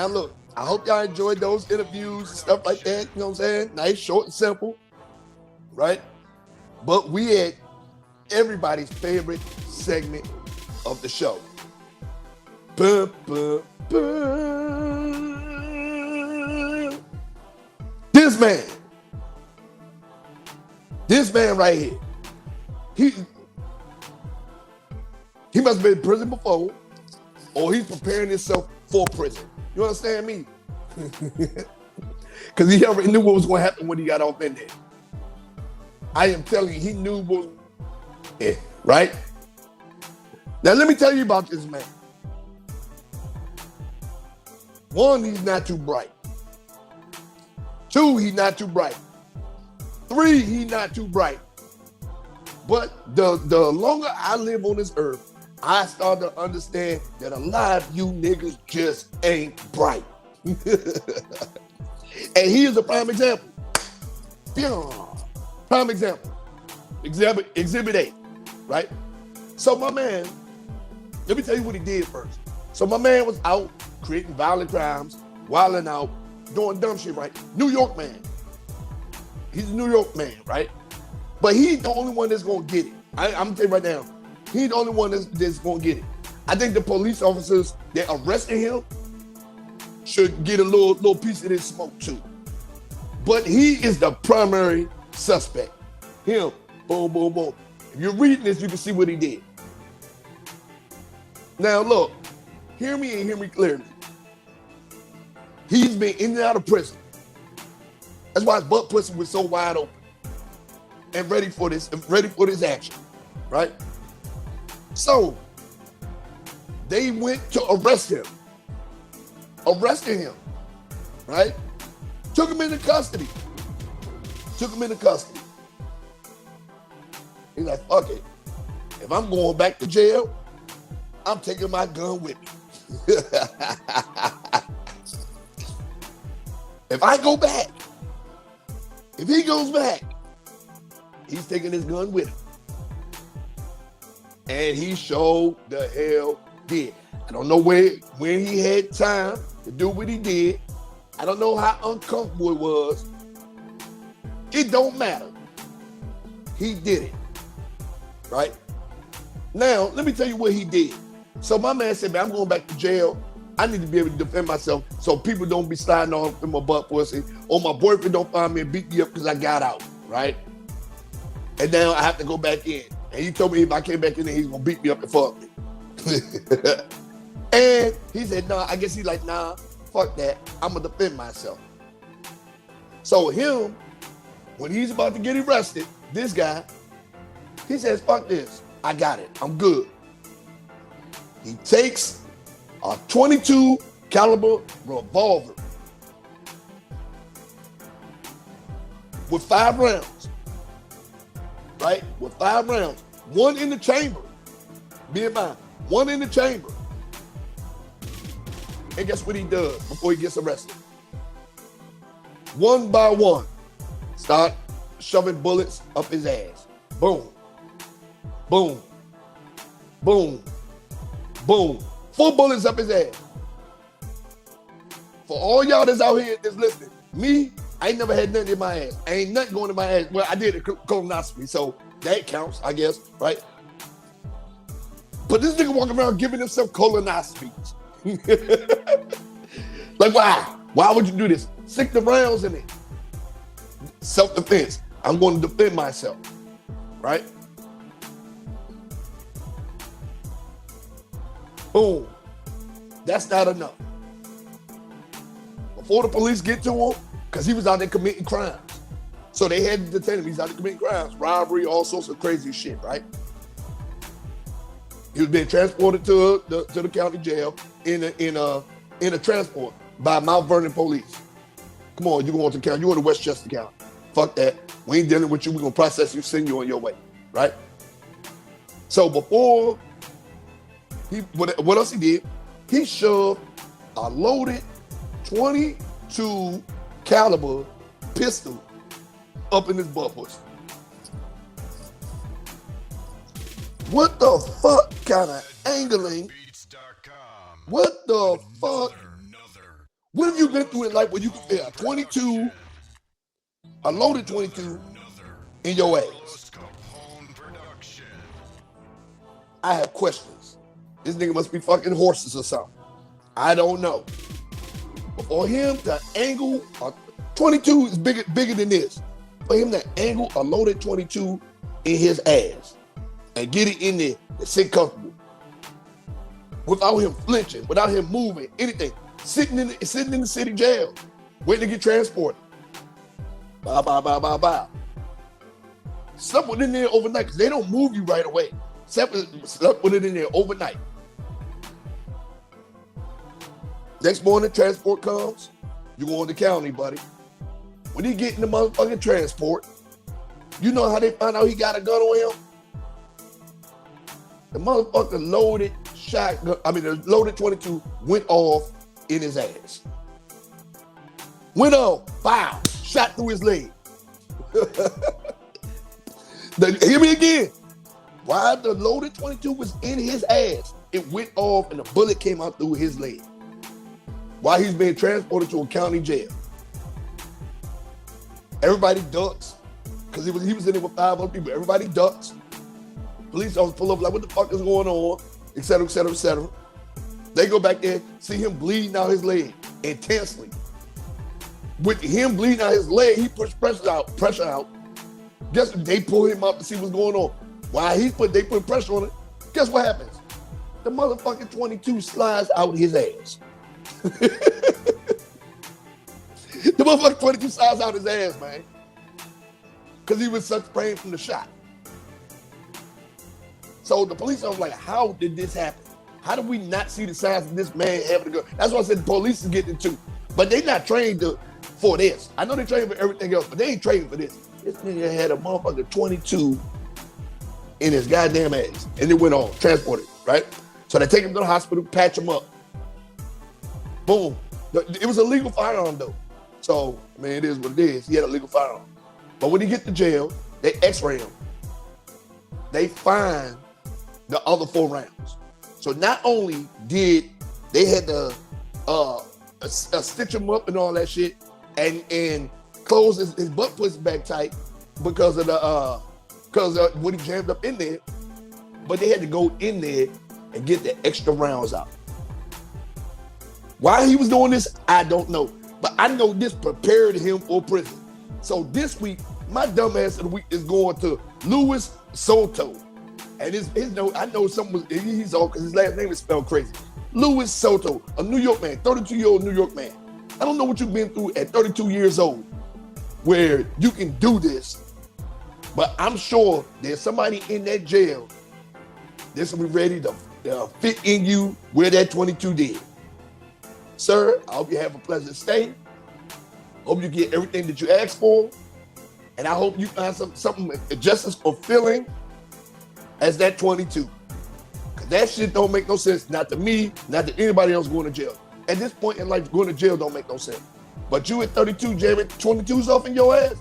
Now look, I hope y'all enjoyed those interviews and stuff like that. You know what I'm saying? Nice, short, and simple, right? But we had everybody's favorite segment of the show. Bum, bum, bum. This man right here, he must have been in prison before, or he's preparing himself for prison. You understand me? Because he already knew what was going to happen when he got off in there. I am telling you, he knew what was right? Now, let me tell you about this man. One, he's not too bright. Two, he's not too bright. Three, he's not too bright. But the longer I live on this earth, I start to understand that a lot of you niggas just ain't bright. And he is a prime example. Prime example. Exhibit A, right? So my man, let me tell you what he did first. So my man was out creating violent crimes, wilding out, doing dumb shit, right? New York man. He's a New York man, right? But he's the only one that's gonna get it. I'm gonna tell you right now, he's the only one that's gonna get it. I think the police officers that arrested him should get a little piece of this smoke too. But he is the primary suspect. Him, boom, boom, boom. If you're reading this, you can see what he did. Now look, hear me and hear me clearly. He's been in and out of prison. That's why his butt pussy was so wide open and ready for this action, right? So they went to arrest him, right? Took him into custody. He's like, fuck it. If I'm going back to jail, I'm taking my gun with me. If I go back, if he goes back, he's taking his gun with him. And he showed the hell did. I don't know when he had time to do what he did. I don't know how uncomfortable it was. It don't matter. He did it, right? Now, let me tell you what he did. So my man said, man, I'm going back to jail. I need to be able to defend myself so people don't be sliding off in my butt pussy, or my boyfriend don't find me and beat me up because I got out, right? And now I have to go back in. And he told me if I came back in there, he's going to beat me up and fuck me. And he said, nah, I guess he's like, nah, fuck that. I'm going to defend myself. So him, when he's about to get arrested, this guy, he says, fuck this. I got it. I'm good. He takes a .22 caliber revolver with 5 rounds, right? With 5 rounds, 1 in the chamber. Be in mind, 1 in the chamber. And guess what he does before he gets arrested? One by one, start shoving bullets up his ass. Boom, boom, boom, boom. 4 bullets up his ass. For all y'all that's out here that's listening, me, I ain't never had nothing in my ass. Ain't nothing going in my ass. Well, I did a colonoscopy, so that counts, I guess, right? But this nigga walking around giving himself colonoscopies. Like, why? Why would you do this? Stick the rounds in it. Self-defense. I'm going to defend myself, right? Boom. That's not enough. Before the police get to him, because he was out there committing crimes. So they had to detain him. He's out there committing crimes, robbery, all sorts of crazy shit, right? He was being transported to the county jail in a transport by Mount Vernon police. Come on, you going to the county. You going to Westchester County. Fuck that. We ain't dealing with you. We're going to process you, send you on your way, right? So before what else he did? He shoved a loaded .22 caliber pistol up in his butt pussy. What the fuck kind of angling? What the fuck What have you been through in life where you can fit a loaded 22 in your ass? I have questions. This nigga must be fucking horses or something. I don't know. But for him to angle a 22 is bigger than this. For him to angle a loaded 22 in his ass and get it in there and sit comfortable without him flinching, without him moving, anything, sitting in the city jail, waiting to get transported. Bye. Slept with it in there overnight because they don't move you right away. Slept with it in there overnight. Next morning, transport comes. You go in the county, buddy. When he get in the motherfucking transport, you know how they find out he got a gun on him? The motherfucker loaded shotgun, the loaded 22 went off in his ass. Went off, pow, shot through his leg. Hear me again. While the loaded 22 was in his ass, it went off and the bullet came out through his leg. While he's being transported to a county jail. Everybody ducks, because he was in there with 5 other people. Everybody ducks. Police officers pull up like, what the fuck is going on? Et cetera, et cetera, et cetera. They go back there, see him bleeding out his leg intensely. With him bleeding out his leg, he pushed pressure out. Guess what? They pull him up to see what's going on. While they put pressure on it, guess what happens? The motherfucking 22 slides out his ass. The motherfucking 22 slides out his ass, man. Because he was such pain from the shot. So the police are like, how did this happen? How did we not see the signs of this man having a gun? That's why I said the police is getting it too. But they not trained for this. I know they trained for everything else, but they ain't trained for this. This nigga had a motherfucking 22 in his goddamn ass. And it went on, transported, right? So they take him to the hospital, patch him up. Boom. It was a legal firearm though. So, man, it is what it is. He had a legal firearm. But when he get to jail, they x-ray him. They find the other 4 rounds. So not only did they had to stitch him up and all that shit and close his butt pussy back tight because of what he jammed up in there, but they had to go in there and get the extra rounds out. Why he was doing this, I don't know. But I know this prepared him for prison. So this week, my dumbass of the week is going to Lewis Sodto. And I know he's all because his last name is spelled crazy. Lewis Sodto, a New York man, 32-year-old New York man. I don't know what you've been through at 32 years old where you can do this, but I'm sure there's somebody in that jail that's gonna be ready to fit in you where that 22 did. Sir, I hope you have a pleasant stay. Hope you get everything that you asked for. And I hope you find something just as fulfilling as that 22. Because that shit don't make no sense. Not to me, not to anybody else going to jail. At this point in life, going to jail don't make no sense. But you at 32 jamming 22s off in your ass,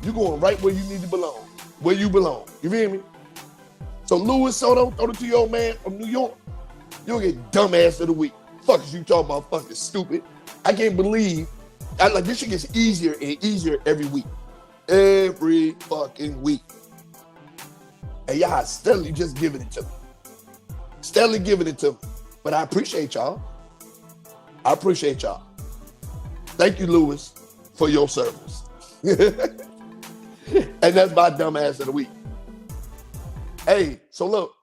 you going right where you need to belong. Where you belong. You feel me? So Lewis Sodto, 32-year-old man from New York, you'll get dumbass of the week. Fuck is you talking about fucking stupid? I can't believe, this shit gets easier and easier every week. Every fucking week. And y'all steadily just giving it to me. Steadily giving it to me. But I appreciate y'all. Thank you, Lewis, for your service. And that's my dumbass of the week. Hey, so look,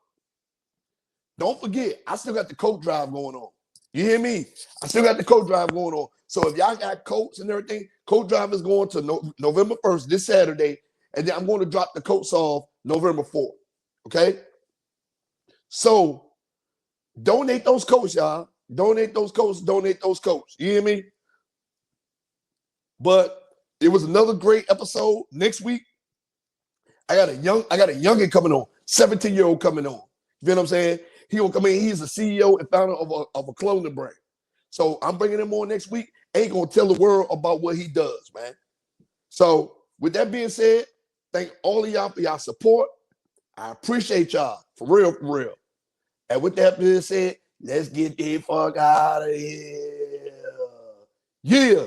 don't forget, I still got the coat drive going on. You hear me? I still got the coat drive going on. So if y'all got coats and everything, coat drive is going to November 1st, this Saturday. And then I'm going to drop the coats off November 4th. Okay? So donate those coats, y'all. Donate those coats. You hear me? But it was another great episode. Next week, I got a youngin coming on, 17-year-old coming on. You feel what I'm saying? He gonna come in. He's a CEO and founder of a clothing brand. So I'm bringing him on next week. Ain't gonna tell the world about what he does, man. So with that being said, thank all of y'all for y'all support. I appreciate y'all for real. And with that being said, let's get the fuck out of here. Yeah.